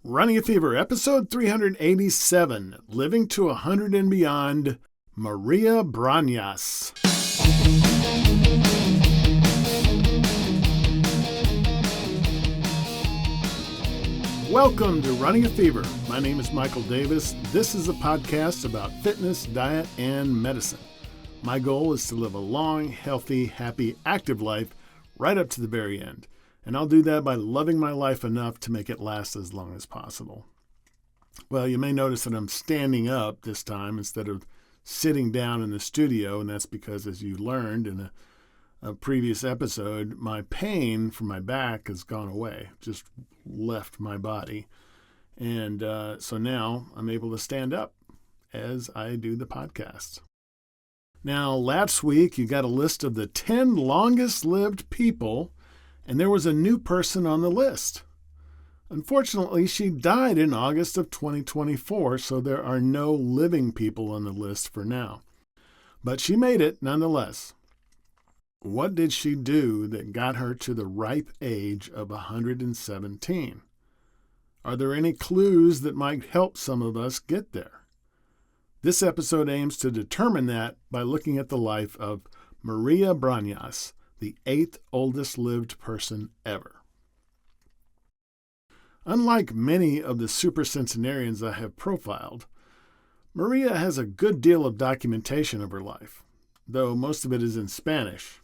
Running a Fever, episode 387, Living to 100 and Beyond, Maria Branyas. Welcome to Running a Fever. My name is Michael Davis. This is a podcast about fitness, diet, and medicine. My goal is to live a long, healthy, happy, active life right up to the very end. And I'll do that by loving my life enough to make it last as long as possible. Well, you may notice that I'm standing up this time instead of sitting down in the studio, and that's because, as you learned in a previous episode, my pain from my back has gone away, just left my body. And so now I'm able to stand up as I do the podcast. Now, last week you got a list of the 10 longest-lived people, and there was a new person on the list. Unfortunately, she died in August of 2024, so there are no living people on the list for now. But she made it nonetheless. What did she do that got her to the ripe age of 117? Are there any clues that might help some of us get there? This episode aims to determine that by looking at the life of Maria Branyas, the 8th oldest lived person ever. Unlike many of the supercentenarians I have profiled, Maria has a good deal of documentation of her life, though most of it is in Spanish.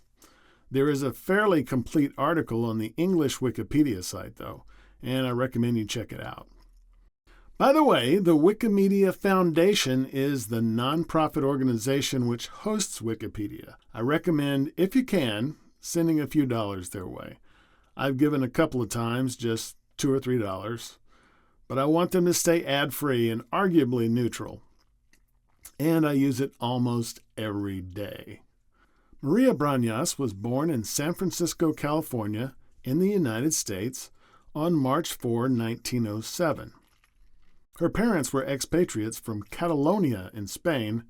There is a fairly complete article on the English Wikipedia site, though, and I recommend you check it out. By the way, the Wikimedia Foundation is the nonprofit organization which hosts Wikipedia. I recommend, if you can, sending a few dollars their way. I've given a couple of times, just $2 or $3, but I want them to stay ad-free and arguably neutral. And I use it almost every day. Maria Branyas was born in San Francisco, California, in the United States, on March 4, 1907. Her parents were expatriates from Catalonia in Spain,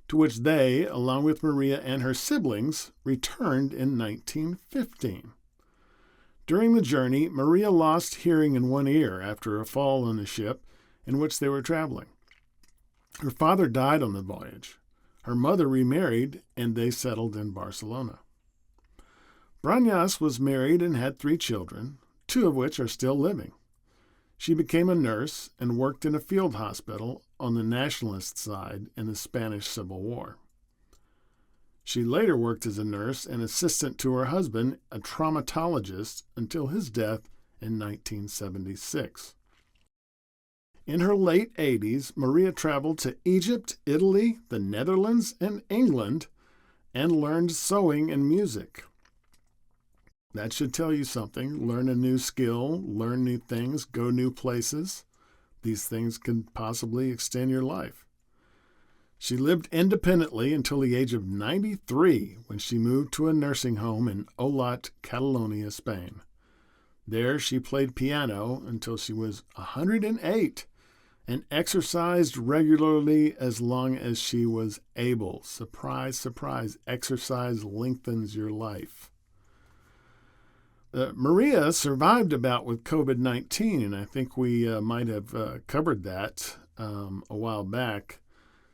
to which they, along with Maria and her siblings, returned in 1915. During the journey, Maria lost hearing in one ear after a fall on the ship in which they were traveling. Her father died on the voyage. Her mother remarried, and they settled in Barcelona. Branyas was married and had 3 children, 2 of which are still living. She became a nurse and worked in a field hospital on the nationalist side in the Spanish Civil War. She later worked as a nurse and assistant to her husband, a traumatologist, until his death in 1976. In her late 80s, Maria traveled to Egypt, Italy, the Netherlands, and England, and learned sewing and music. That should tell you something. Learn a new skill, learn new things, go new places. These things can possibly extend your life. She lived independently until the age of 93 when she moved to a nursing home in Olot, Catalonia, Spain. There she played piano until she was 108 and exercised regularly as long as she was able. Surprise, surprise, exercise lengthens your life. Maria survived a bout with COVID-19, and I think we might have covered that a while back.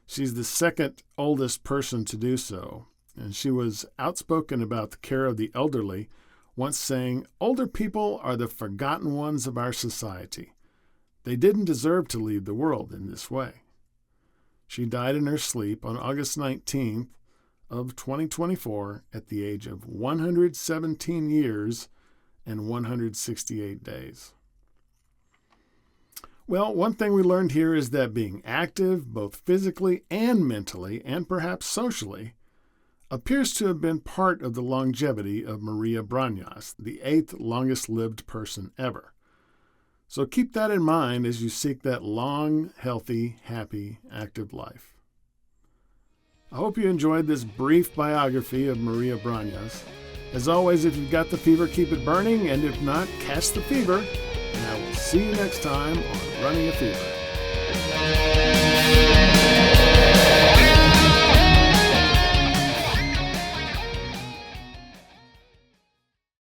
She's the 2nd oldest person to do so, and she was outspoken about the care of the elderly, once saying, "Older people are the forgotten ones of our society. They didn't deserve to leave the world in this way." She died in her sleep on August 19th of 2024 at the age of 117 years and 168 days. Well, one thing we learned here is that being active, both physically and mentally, and perhaps socially, appears to have been part of the longevity of Maria Branyas, the 8th longest-lived person ever. So keep that in mind as you seek that long, healthy, happy, active life. I hope you enjoyed this brief biography of Maria Branyas. As always, if you've got the fever, keep it burning, and if not, catch the fever. And I will see you next time on Running a Fever.